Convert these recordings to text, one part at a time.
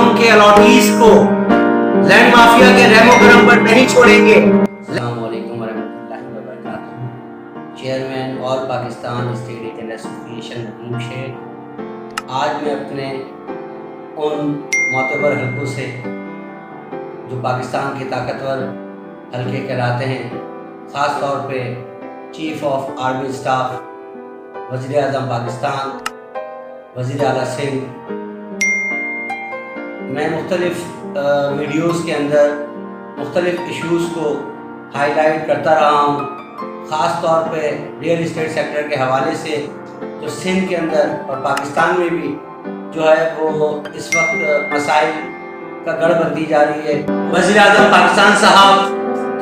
Town के allottees को land mafia के रहमो करम पर नहीं छोड़ेंगे। अस्सलाम वालेकुम वरहमतुल्लाहि वबरकातुहू। Chairman all Pakistan state agent association Nadeem Sheikh आज मैं अपने उन मोतबर हल्कों से जो पाकिस्तान के ताकतवर हल्के कहलाते हैं, ख़ास तौर पे चीफ ऑफ आर्मी स्टाफ वज़ीर आज़म पाकिस्तान वज़ीर आला सिंध, मैं मुख्तलिफ़ वीडियोज़ के अंदर मुख्तलिफ़ इश्यूज़ को हाईलाइट करता रहा हूँ। ख़ास तौर पे रियल इस्टेट सेक्टर के हवाले से जो सिंध के अंदर और पाकिस्तान में भी जो है वो इस वक्त मसाइल का गढ़ बनती जा रही है। वज़ीर आज़म पाकिस्तान साहब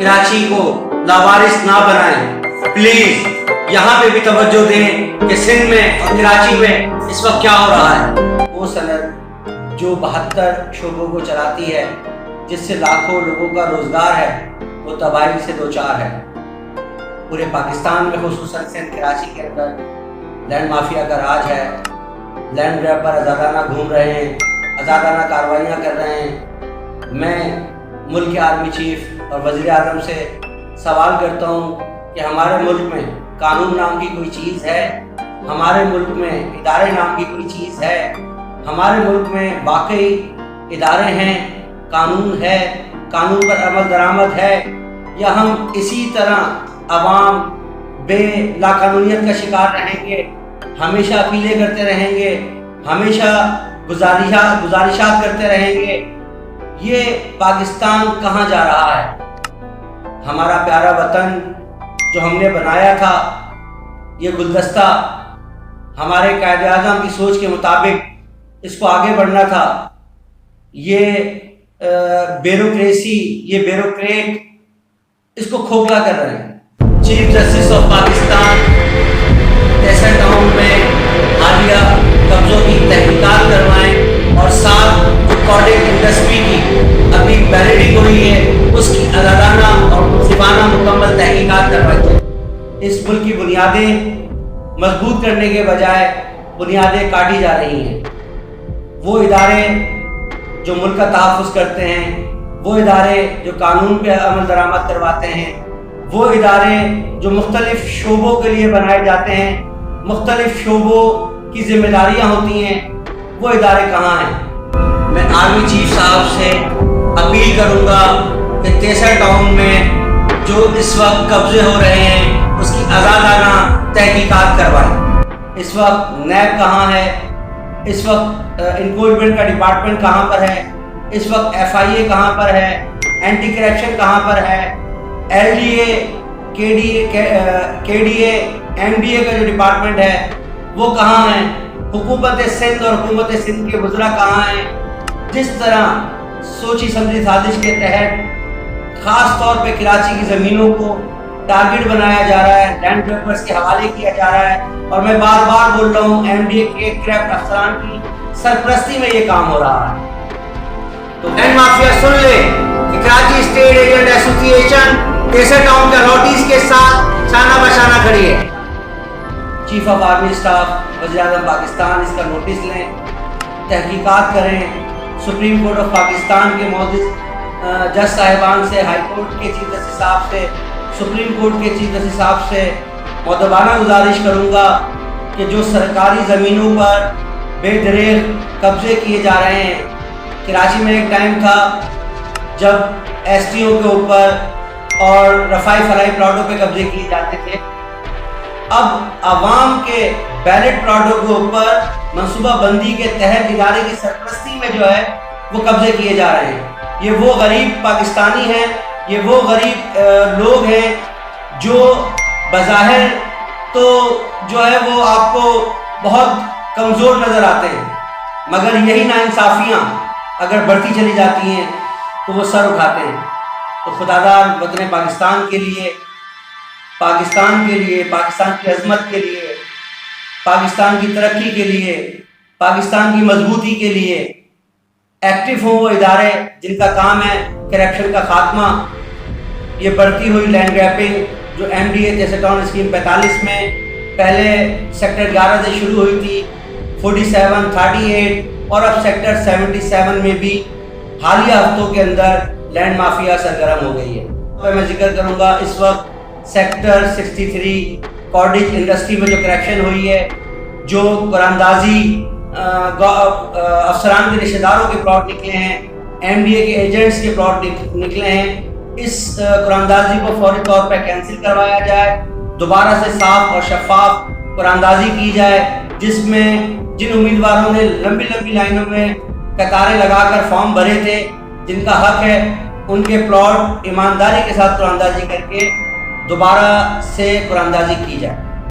कराची को लावारिस ना बनाएं, प्लीज़ यहाँ पे भी तवज्जो दें कि सिंध में और कराची में इस वक्त क्या हो रहा है। वो सनद जो 72 शोबों को चलाती है, जिससे लाखों लोगों का रोज़गार है, वो तबाही से दो चार है। पूरे पाकिस्तान में खुसूसन सिंध कराची के अंदर लैंड माफिया का राज है। लैंड ग्रैबर आज़ादाना घूम रहे हैं, आज़ादाना कार्रवाइयाँ कर रहे हैं। मैं मुल्क के आर्मी चीफ और वज़ीर आज़म से सवाल करता हूँ कि हमारे मुल्क में कानून नाम की कोई चीज़ है? हमारे मुल्क में इदारे नाम की कोई चीज़ है? हमारे मुल्क में वाकई इदारे हैं, कानून है, कानून पर अमल दरामद है, या हम इसी तरह अवाम लाकानूनियत का शिकार रहेंगे, हमेशा अपीलें करते रहेंगे, हमेशा गुजारिशात करते रहेंगे? ये पाकिस्तान कहाँ जा रहा है? हमारा प्यारा वतन जो हमने बनाया था, ये गुलदस्ता हमारे कायदे आज़म की सोच के मुताबिक इसको आगे बढ़ना था। ये ब्यूरोक्रेसी, ये ब्यूरोक्रेट इसको खोखला कर रहे हैं। Chief justice of Pakistan tehsil town में हालिया कब्जों की तहकीकात करवाएं और साथ रिकॉर्डिंग इंडस्ट्री की अभी वैलिडिटी हुई है, उसकी आज़ादाना और मुंसिफाना मुकम्मल तहकीकात करवाएं। इस मुल्क की बुनियादें मजबूत करने के बजाय बुनियादें काटी जा रही हैं। वो इदारे जो मुल्क का तहफ़्फ़ुज़ करते हैं, वो इदारे जो कानून पे अमल दरामद करवाते हैं, वो इदारे जो मुख्तलिफ़ शोबों के लिए बनाए जाते हैं, मुख्तलिफ़ शोबों की ज़िम्मेदारियाँ होती हैं, वो इदारे कहाँ हैं? मैं आर्मी चीफ साहब से अपील करूँगा कि तहसील टाउन में जो इस वक्त कब्ज़े हो रहे हैं उसकी आज़ादाना तहकीकात करवाएं। इस वक्त नैब कहाँ है? इस वक्त इन्फोर्समेंट का डिपार्टमेंट कहाँ पर है? इस वक्त FIA कहाँ पर है? एंटी करप्शन कहाँ पर है? LDA, KDA, MDA का जो डिपार्टमेंट है वो कहाँ है? हुकूमत सिंध और हुकूमत सिंध के वज़रा कहाँ हैं? जिस तरह सोची समझी साजिश के तहत ख़ास तौर पे कराची की ज़मीनों को टारगेट बनाया जा रहा है, लैंड ग्रैबर्स के हवाले किया जा रहा है, और मैं बार बार बोल रहा हूँ MDA के क्रैफ्ट अफसरान की सरपरस्ती में ये काम हो रहा है। तो लैंड माफिया सुन ले कि कराची स्टेट एजेंट एसोसिएशन तहसील टाउन के अलॉटीज के साथ शाना बशाना खड़ी है। चीफ ऑफ आर्मी स्टाफ वज़ीर आज़म पाकिस्तान इसका नोटिस लें, तहकीकात करें। सुप्रीम कोर्ट ऑफ पाकिस्तान के मौजूद जज साहिबान से, हाई कोर्ट के चीफ जस्टिस साहब से, सुप्रीम कोर्ट के चीफ जस्टिस साहब से मुअद्दबाना गुजारिश करूँगा कि जो सरकारी ज़मीनों पर बेदरेग कब्ज़े किए जा रहे हैं। कराची में एक टाइम था जब STO के ऊपर और रफ़ाई फलाई प्लाटों पे कब्ज़े किए जाते थे। अब आवाम के बैलेट प्लाटों के ऊपर मनसूबा बंदी के तहत इदारे की सरपरस्ती में जो है वो कब्ज़े किए जा रहे हैं। ये वो गरीब पाकिस्तानी हैं, ये वो गरीब लोग हैं जो बज़ाहिर तो जो है वो आपको बहुत कमज़ोर नज़र आते हैं, मगर यही नाइंसाफ़ियाँ अगर बढ़ती चली जाती हैं तो वो सर उठाते हैं। तो खुदादार वतन पाकिस्तान के लिए, पाकिस्तान के लिए, पाकिस्तान की अज़मत के लिए, पाकिस्तान की तरक्की के लिए, पाकिस्तान की मजबूती के लिए एक्टिव हों वो इदारे जिनका काम है करप्शन का खात्मा। ये बढ़ती हुई लैंड ग्रैपिंग जो MDA तहसील टाउन स्कीम 45 में पहले सेक्टर 11 से शुरू हुई थी, 47, 38 اور اب سیکٹر 77 میں بھی حالیہ ہفتوں کے اندر لینڈ مافیا سرگرم ہو گئی ہے. تو میں ذکر کروں گا اس وقت سیکٹر 63 کارڈیج انڈسٹری میں جو کریکشن ہوئی ہے, جو قراندازی افسران کے رشتہ داروں کے پلاٹ نکلے ہیں, ایم ڈی اے کے ایجنٹس کے پلاٹ نکلے ہیں, اس قراندازی کو فوری طور پہ کینسل کروایا جائے, دوبارہ سے صاف اور شفاف قراندازی کی جائے, جس میں جن امیدواروں نے لمبی لمبی لائنوں میں قطاریں لگا کر فارم بھرے تھے, جن کا حق ہے, ان کے پلاٹ ایمانداری کے ساتھ قراندازی کر کے دوبارہ سے قراندازی کی جائے.